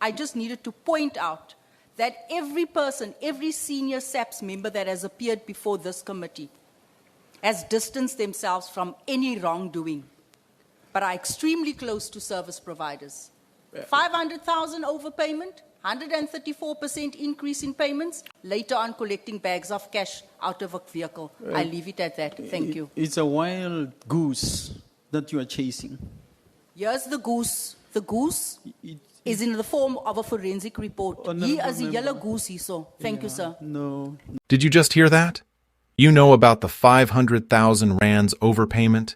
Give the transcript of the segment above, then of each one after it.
I just needed to point out that every person, every senior SAPS member that has appeared before this committee has distanced themselves from any wrongdoing, but are extremely close to service providers. 500,000 overpayment, 134% increase in payments, later on collecting bags of cash out of a vehicle. I leave it at that. Thank you. It's a wild goose that you are chasing. Here's the goose. The goose is in the form of a forensic report. He is a yellow goose, he saw. Thank you, sir. No. Did you just hear that? You know about the 500,000 rands overpayment,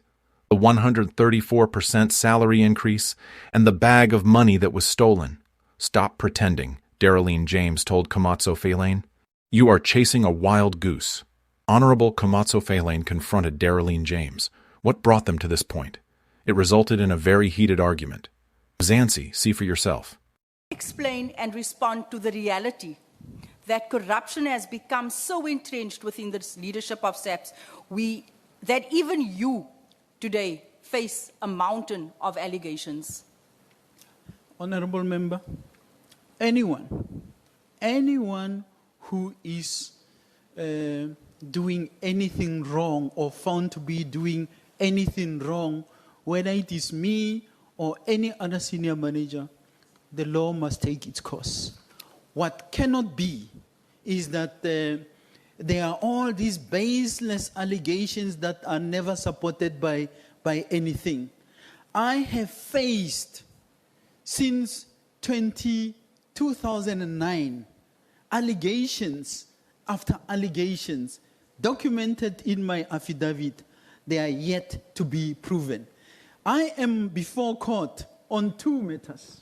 the 134% salary increase, and the bag of money that was stolen. Stop pretending, Darylene James told Khomotso Phahlane. You are chasing a wild goose. Honorable Khomotso Phahlane confronted Darylene James. What brought them to this point? It resulted in a very heated argument. Zansi, see for yourself. Explain and respond to the reality that corruption has become so entrenched within the leadership of SAPS that even you today face a mountain of allegations. Honorable Member, anyone who is doing anything wrong or found to be doing anything wrong, whether it is me or any other senior manager, the law must take its course. What cannot be is that there are all these baseless allegations that are never supported by anything. I have faced, since 2009, allegations after allegations documented in my affidavit. They are yet to be proven. I am before court on 2 matters.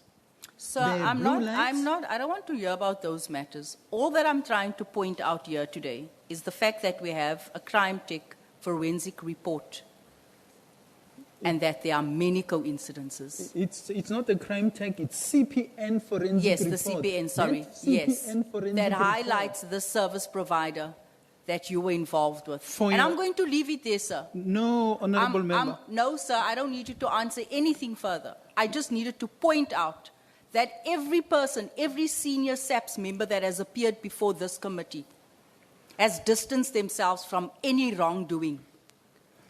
Sir, I don't want to hear about those matters. All that I'm trying to point out here today is the fact that we have a crime tech forensic report and that there are many coincidences. It's not a crime tech, it's CPN forensic report. Yes, the CPN, sorry. Yes, yes, that highlights the service provider that you were involved with. I'm going to leave it there, sir. No, Honorable Member. No, sir, I don't need you to answer anything further. I just needed to point out that every person, every senior SAPS member that has appeared before this committee has distanced themselves from any wrongdoing,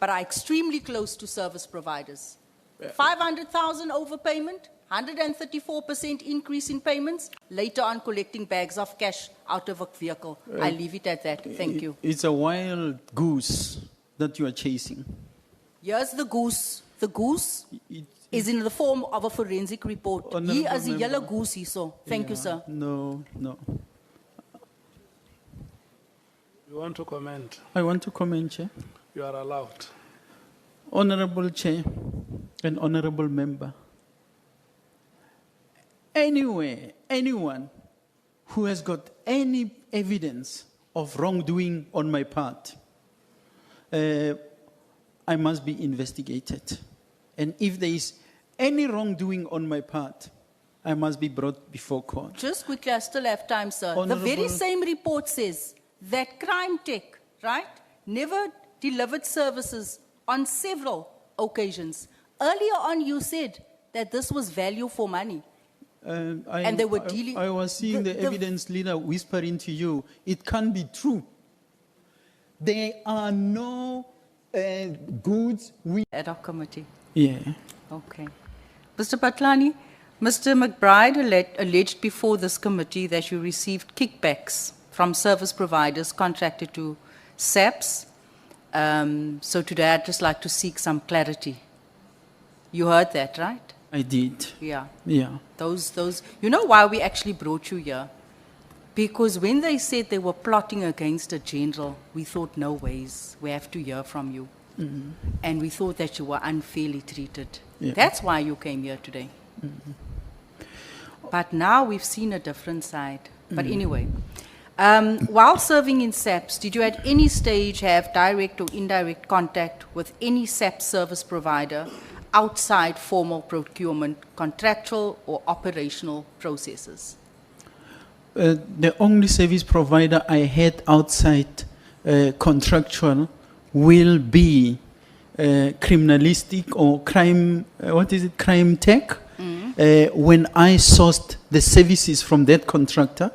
but are extremely close to service providers. 500,000 overpayment, 134% increase in payments, later on collecting bags of cash out of a vehicle. I leave it at that. Thank you. It's a wild goose that you are chasing. Here's the goose. The goose is in the form of a forensic report. He is a yellow goose, he saw. Thank you, sir. No. You want to comment? I want to comment, Chair. You are allowed. Honorable Chair and Honorable Member, anyone who has got any evidence of wrongdoing on my part, I must be investigated. And if there is any wrongdoing on my part, I must be brought before court. Just quickly, I still have time, sir. Honorable, the very same report says that crime tech, right, never delivered services on several occasions. Earlier on, you said that this was value for money. And they were dealing... I was seeing the evidence leader whispering to you, it can't be true. There are no goods... Ad hoc committee. Yeah. Okay. Mr. Phahlane, Mr. McBride alleged before this committee that you received kickbacks from service providers contracted to SAPS. So today I'd just like to seek some clarity. You heard that, right? I did. Yeah. Yeah. Those. You know why we actually brought you here? Because when they said they were plotting against a general, we thought, no ways, we have to hear from you. Mm-hmm. And we thought that you were unfairly treated. Yeah. That's why you came here today. Mm-hmm. But now we've seen a different side. Mm-hmm. But anyway, while serving in SAPS, did you at any stage have direct or indirect contact with any SAPS service provider outside formal procurement, contractual or operational processes? The only service provider I had outside contractual will be criminalistic or crime, crime tech, when I sourced the services from that contractor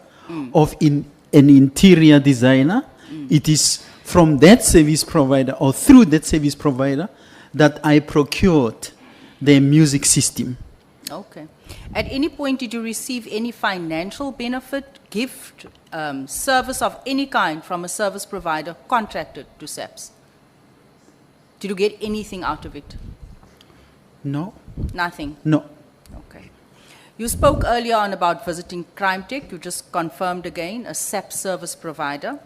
of an interior designer. It is from that service provider or through that service provider that I procured the music system. Okay. At any point, did you receive any financial benefit, gift, service of any kind from a service provider contracted to SAPS? Did you get anything out of it? No, Nothing? no. Okay. You spoke earlier on about visiting Crime Tech. You just confirmed again, a SAP service provider,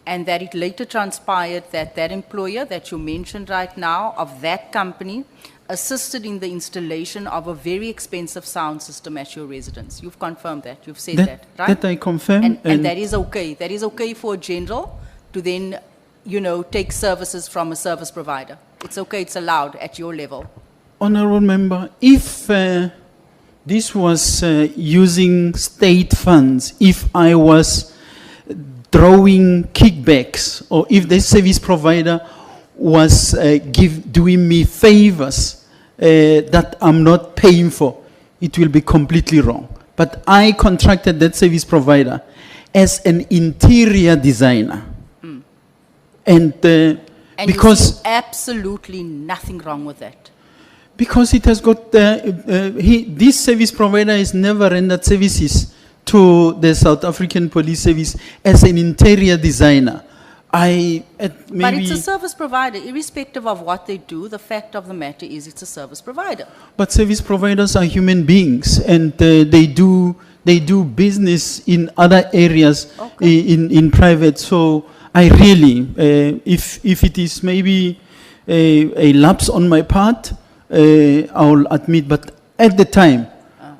and that it later transpired that that employer that you mentioned right now of that company assisted in the installation of a very expensive sound system at your residence. You've confirmed that. You've said that, right? That I confirm. And that is okay. That is okay for a general to then, you know, take services from a service provider. It's okay. It's allowed at your level. Honorable Member, if this was using state funds, if I was drawing kickbacks, or if the service provider was doing me favors that I'm not paying for, it will be completely wrong. But I contracted that service provider as an interior designer. And because you see absolutely nothing wrong with that. Because it has got, this service provider has never rendered services to the South African Police Service as an interior designer. But it's a service provider, irrespective of what they do. The fact of the matter is it's a service provider. But service providers are human beings, and they do business in other areas, in private. So I really, if it is maybe a lapse on my part, I'll admit, but at the time,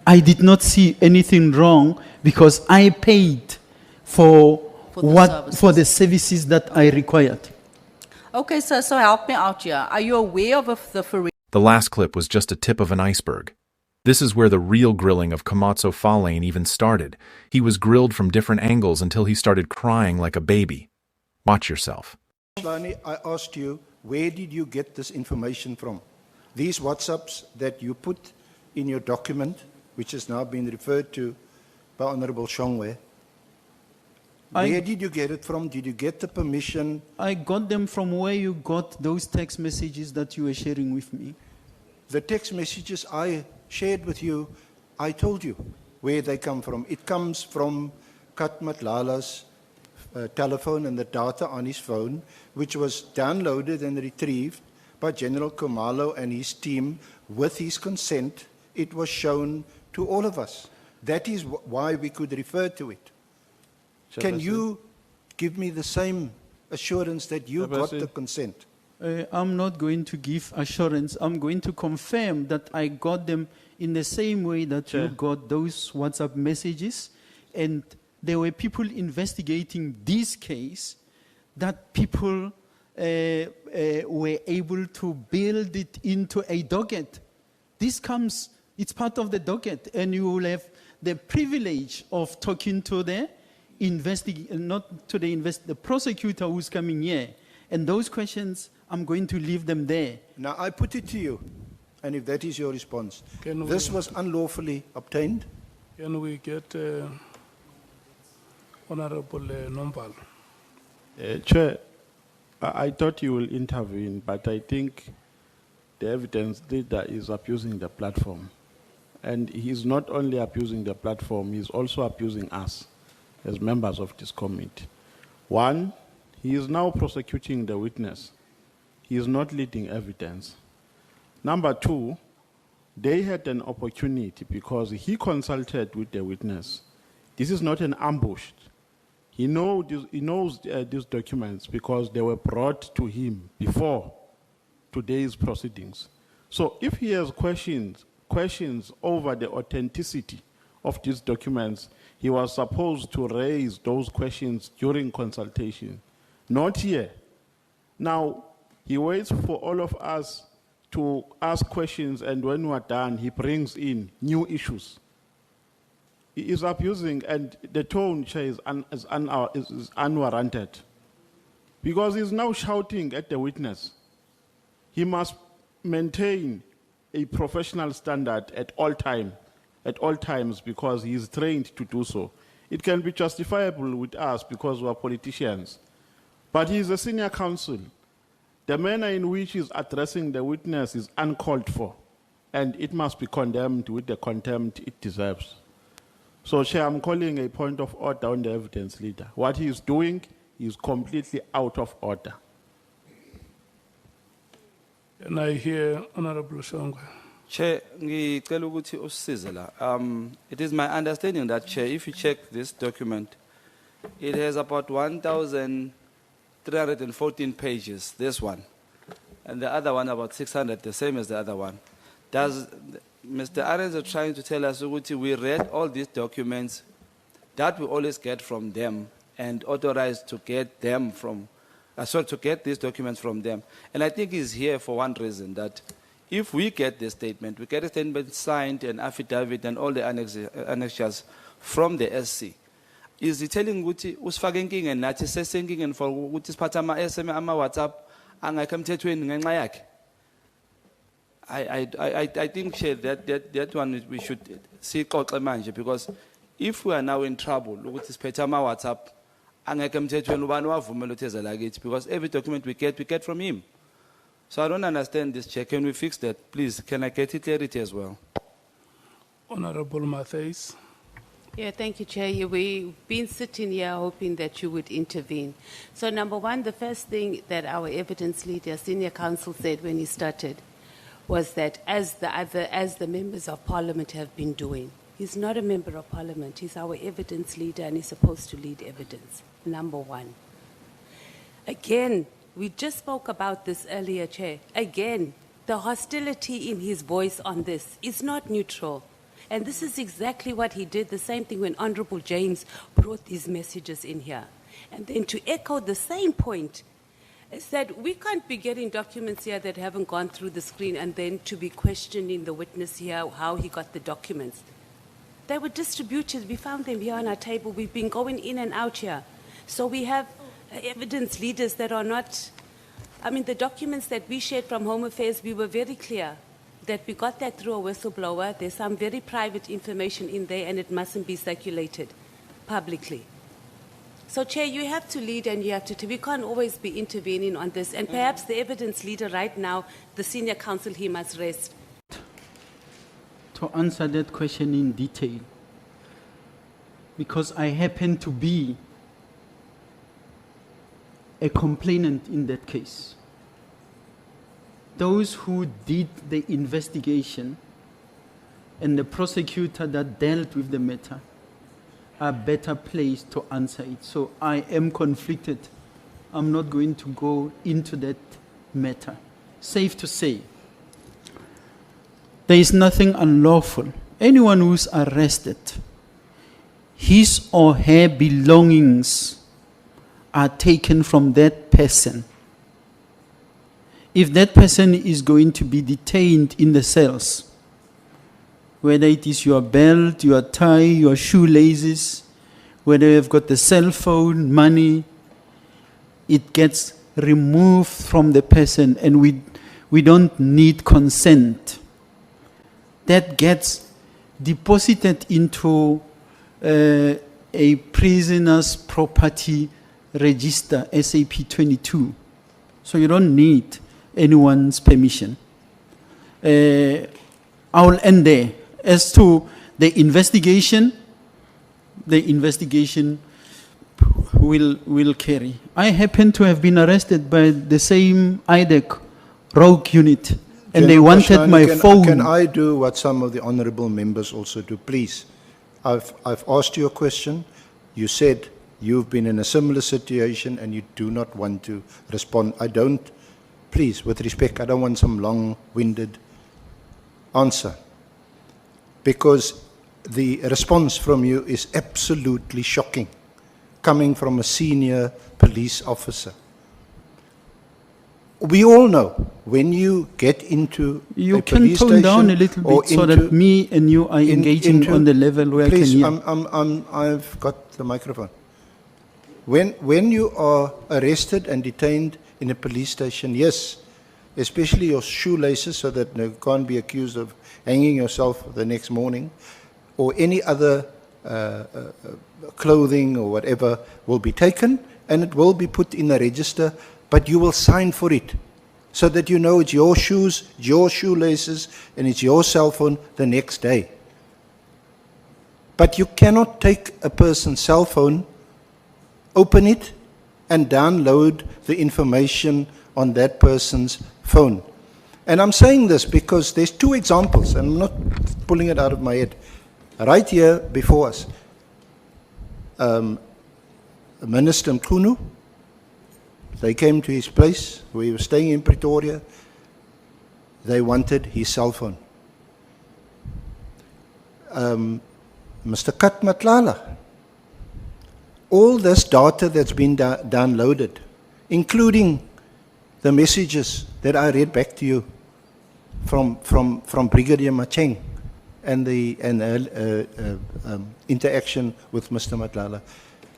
I did not see anything wrong because I paid for the services that I required. Okay, sir, so help me out here. Are you aware of the forensic? The last clip was just a tip of an iceberg. This is where the real grilling of Khomotso Phahlane even started. He was grilled from different angles until he started crying like a baby. Watch yourself. Lani, I asked you, where did you get this information from? These WhatsApps that you put in your document, which has now been referred to by Honorable Shongwe, where did you get it from? Did you get the permission? I got them from where you got those text messages that you were sharing with me. The text messages I shared with you, I told you where they come from. It comes from Matlala's telephone and the data on his phone, which was downloaded and retrieved by General Khumalo and his team with his consent. It was shown to all of us. That is why we could refer to it. Can you give me the same assurance that you got the consent? I'm not going to give assurance. I'm going to confirm that I got them in the same way that you got those WhatsApp messages. And there were people investigating this case that people were able to build it into a docket. This comes, it's part of the docket, and you will have the privilege of talking to the the prosecutor who's coming here. And those questions, I'm going to leave them there. Now, I put it to you, and if that is your response, this was unlawfully obtained? Can we get Honorable Nombal? Chair, I thought you will intervene, but I think the evidence leader is abusing the platform. And he's not only abusing the platform, he's also abusing us as members of this committee. One, he is now prosecuting the witness. He is not leading evidence. Number two, they had an opportunity because he consulted with the witness. This is not an ambush. He knows these documents because they were brought to him before today's proceedings. So if he has questions over the authenticity of these documents, he was supposed to raise those questions during consultation, not here. Now, he waits for all of us to ask questions, and when we're done, he brings in new issues. He is abusing, and the tone, Chair, is unwarranted. Because he's now shouting at the witness. He must maintain a professional standard at all times. at all times because he is trained to do so. It can be justifiable with us because we are politicians. But he is a senior counsel. The manner in which he is addressing the witness is uncalled for, and it must be condemned with the contempt it deserves. So, Chair, I'm calling a point of order on the evidence leader. What he is doing is completely out of order. And I hear Honorable Shongwe. Chair, ngicela ukuthi usisize la. It is my understanding that, Chair, if you check this document, it has about 1,314 pages, this one. And the other one about 600, the same as the other one. Does Mr. Arendse trying to tell us ukuthi we read all these documents that we always get from them and authorized to get them from, to get these documents from them. And I think he's here for one reason, that if we get the statement, we get a statement signed, an affidavit, and all the annexures from the SC. Is he telling ukuthi usifake inkinga nathi sesenkingeni for ukuthi siphatha ama-SMS ama-WhatsApp angekho emthethweni ngenxa yakhe? I think, Chair, that one we should see xoxe manje, because if we are now in trouble ukuthi siphethe ama-WhatsApp angekho emthethweni ubani wavumela utheza lakithi, because every document we get from him. So I don't understand this, Chair. Can we fix that, please? Can I get clarity as well? Honorable Matthews. Yeah, thank you, Chair. We've been sitting here hoping that you would intervene. So, number one, the first thing that our evidence leader, senior counsel, said when he started was that as the members of Parliament have been doing, he's not a member of Parliament. He's our evidence leader, and he's supposed to lead evidence. Number one. Again, we just spoke about this earlier, Chair. Again, the hostility in his voice on this is not neutral. And this is exactly what he did, the same thing when Honorable James brought these messages in here. And then to echo the same point, is that we can't be getting documents here that haven't gone through the screen and then to be questioning the witness here how he got the documents. They were distributed. We found them here on our table. We've been going in and out here. So we have evidence leaders that are not, I mean, the documents that we shared from Home Affairs, we were very clear that we got that through a whistleblower. There's some very private information in there and it mustn't be circulated publicly. So, Chair, you have to lead and you have to, we can't always be intervening on this. And perhaps the evidence leader right now, the senior counsel, he must rest. To answer that question in detail, because I happen to be a complainant in that case. Those who did the investigation and the prosecutor that dealt with the matter are better placed to answer it. So I am conflicted. I'm not going to go into that matter. Safe to say, there is nothing unlawful. Anyone who's arrested, his or her belongings are taken from that person. If that person is going to be detained in the cells, whether it is your belt, your tie, your shoelaces, whether you've got the cell phone, money, it gets removed from the person, and we don't need consent. That gets deposited into a prisoner's property register, SAP 22. So you don't need anyone's permission. I'll end there. As to the investigation will carry. I happen to have been arrested by the same ADHOC rogue unit, and they wanted my phone. Can I do what some of the honourable members also do, please? I've asked you a question. You said you've been in a similar situation and you do not want to respond. Please, with respect, I don't want some long-winded answer, because the response from you is absolutely shocking, coming from a senior police officer. We all know when you get into you a can police tone station down a little bit so that me and you are engaging on the level where please, I can hear. I've got the microphone. When you are arrested and detained in a police station, yes, especially your shoelaces so that you can't be accused of hanging yourself the next morning, or any other clothing or whatever will be taken, and it will be put in a register, but you will sign for it so that you know it's your shoes, it's your shoelaces, and it's your cell phone the next day. But you cannot take a person's cell phone, open it, and download the information on that person's phone. And I'm saying this because there's two examples, and I'm not pulling it out of my head. Right here before us, Minister Mkhunu, they came to his place where he was staying in Pretoria. They wanted his cell phone. Mr. Matlala, all this data that's been downloaded, including the messages that I read back to you from Brigadier Macheng and the interaction with Mr. Matlala,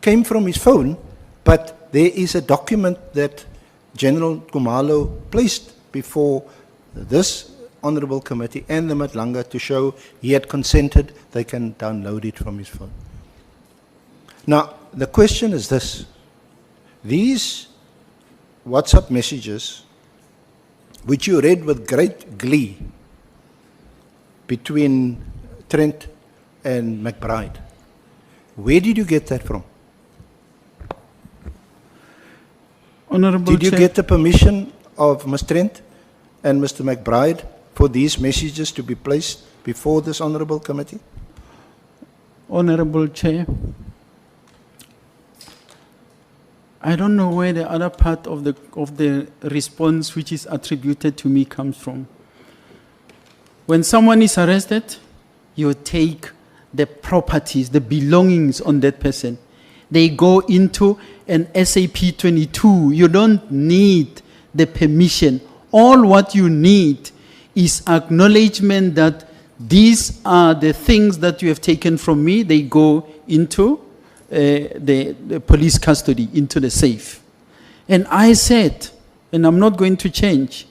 came from his phone, but there is a document that General Khomalo placed before this Honourable Committee and the Matlanga to show he had consented, they can download it from his phone. Now, the question is this. These WhatsApp messages, which you read with great glee between Trent and McBride, where did you get that from? Honourable Did you Chair, get the permission of Ms. Trent and Mr. McBride for these messages to be placed before this Honourable Committee? Honourable Chair, I don't know where the other part of the response which is attributed to me comes from. When someone is arrested, you take the properties, the belongings on that person. They go into an SAP 22. You don't need the permission. All what you need is acknowledgement that these are the things that you have taken from me. They go into the police custody, into the safe. And I said, and I'm not going to change,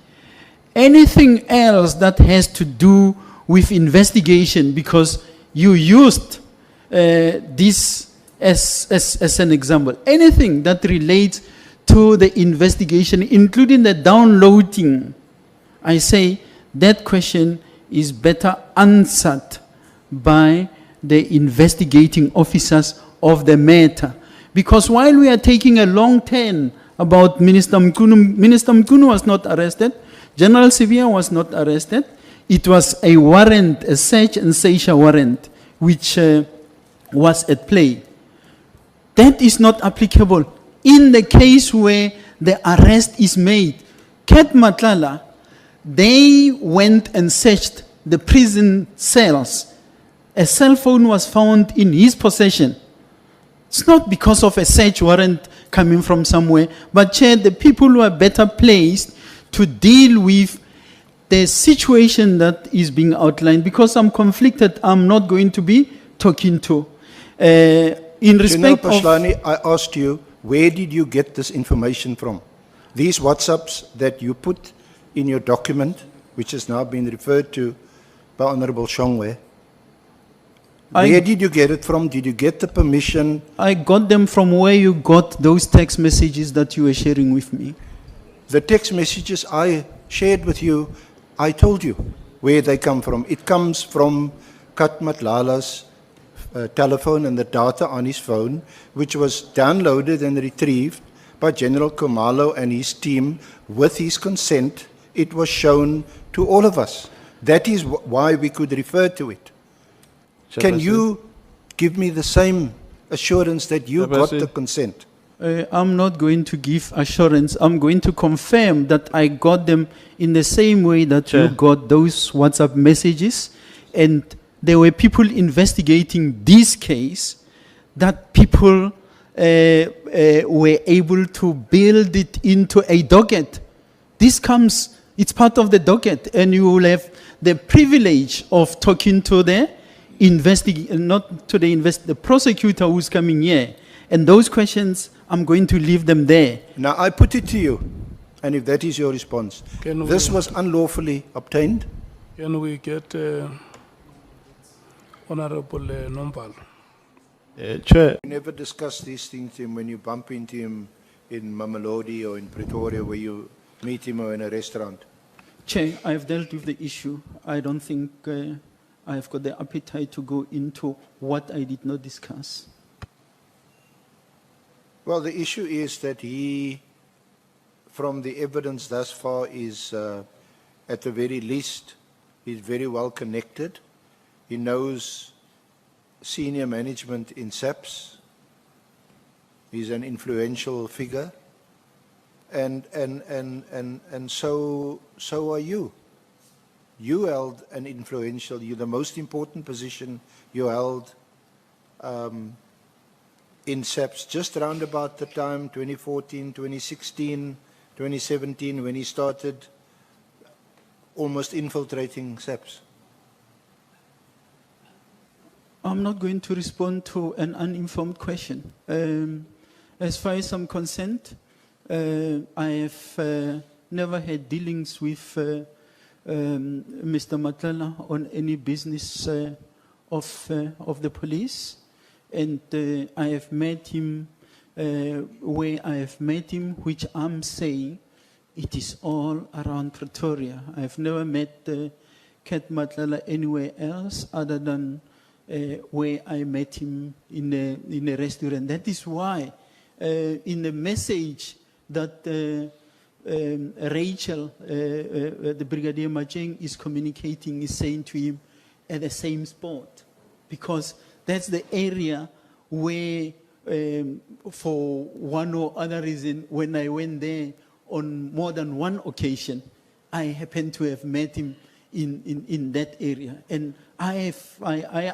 anything else that has to do with investigation, because you used this as an example, anything that relates to the investigation, including the downloading, I say that question is better answered by the investigating officers of the matter. Because while we are taking a long turn about Minister Mkhunu was not arrested, General Sevilla was not arrested. It was a warrant, a search and seizure warrant, which was at play. That is not applicable in the case where the arrest is made. Kat Matlala, they went and searched the prison cells. A cell phone was found in his possession. It's not because of a search warrant coming from somewhere, but Chair, the people who are better placed to deal with the situation that is being outlined, because I'm conflicted, I'm not going to be talking to. In respect General of... Phahlane, I asked you, where did you get this information from? These WhatsApps that you put in your document, which has now been referred to by Honourable Shongwe, where did you get it from? Did you get the permission? I got them from where you got those text messages that you were sharing with me. The text messages I shared with you, I told you where they come from. It comes from Kat Matlala's telephone and the data on his phone, which was downloaded and retrieved by General Khomalo and his team with his consent. It was shown to all of us. That is why we could refer to it. Can you give me the same assurance that you got the consent? I'm not going to give assurance. I'm going to confirm that I got them in the same way that you got those WhatsApp messages. And there were people investigating this case that people were able to build it into a docket. This comes, it's part of the docket, and you will have the privilege of talking to the the prosecutor who's coming here. And those questions, I'm going to leave them there. Now, I put it to you, and if that is your response, this was unlawfully obtained? Can we get Honorable Nombal. Chair, You never discuss these things to him when you bump into him in Mamelodi or in Pretoria where you meet him or in a restaurant. Chair, I've dealt with the issue. I don't think I've got the appetite to go into what I did not discuss. Well, the issue is that he, from the evidence thus far, is at the very least, he's very well connected. He knows senior management in SAPS. He's an influential figure. And so are you. You held an influential, the most important position you held in SAPS just around about the time 2014, 2016, 2017 when he started almost infiltrating SAPS. I'm not going to respond to an uninformed question. As far as I'm concerned, I have never had dealings with Mr. Matlala on any business of the police. And I have met him where I have met him, which I'm saying it is all around Pretoria. I've never met Kat Matlala anywhere else other than where I met him in a restaurant. That is why in the message that Rachel, the Brigadier Macheng, is communicating, is saying to him at the same spot. Because that's the area where, for one or other reason, when I went there on more than one occasion, I happened to have met him in that area. And I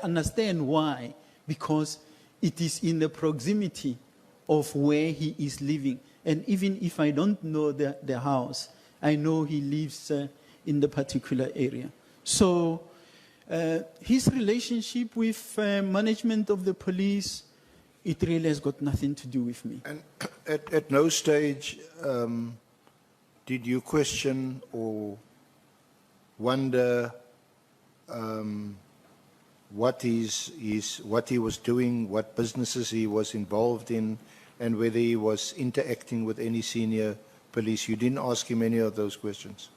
understand why, because it is in the proximity of where he is living. And even if I don't know the house, I know he lives in the particular area. So his relationship with management of the police, it really has got nothing to do with me. And at no stage did you question or wonder what he was doing, what businesses he was involved in, and whether he was interacting with any senior police? You didn't ask him any of those questions?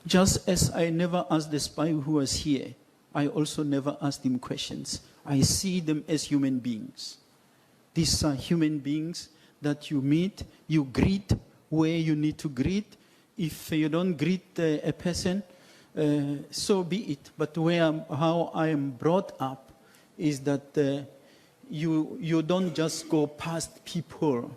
Just as I never asked the spy who was here, I also never asked him questions. I see them as human beings. These are human beings that you meet, you greet where you need to greet. If you don't greet a person, so be it. But how I am brought up is that you don't just go past people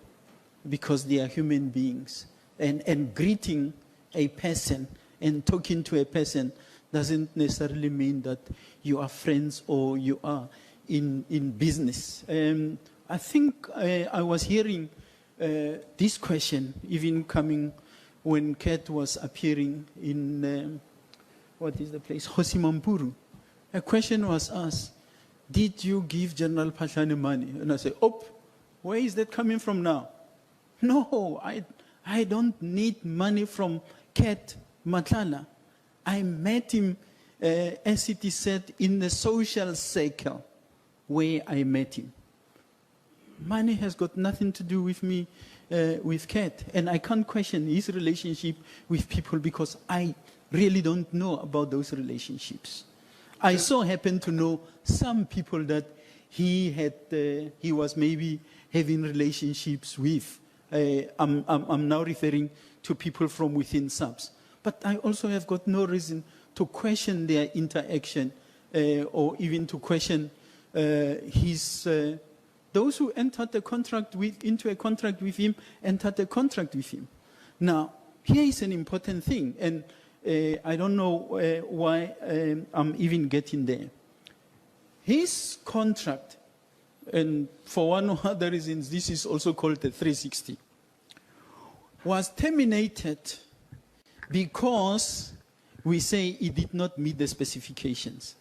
because they are human beings. And greeting a person and talking to a person doesn't necessarily mean that you are friends or you are in business. I think I was hearing this question even coming when Kat was appearing in, what is the place, Hosimampuru. A question was asked, did you give General Phahlane money? And I said, where is that coming from now? No, I don't need money from Kat Matlala. I met him, as it is said, in the social circle where I met him. Money has got nothing to do with me, with Kat. And I can't question his relationship with people because I really don't know about those relationships. I so happen to know some people that he was maybe having relationships with. I'm now referring to people from within SAPS. But I also have got no reason to question their interaction or even to question those who entered into a contract with him, entered a contract with him. Now, here is an important thing, and I don't know why I'm even getting there. His contract, and for one or other reasons, this is also called the 360, was terminated because we say it did not meet the specifications.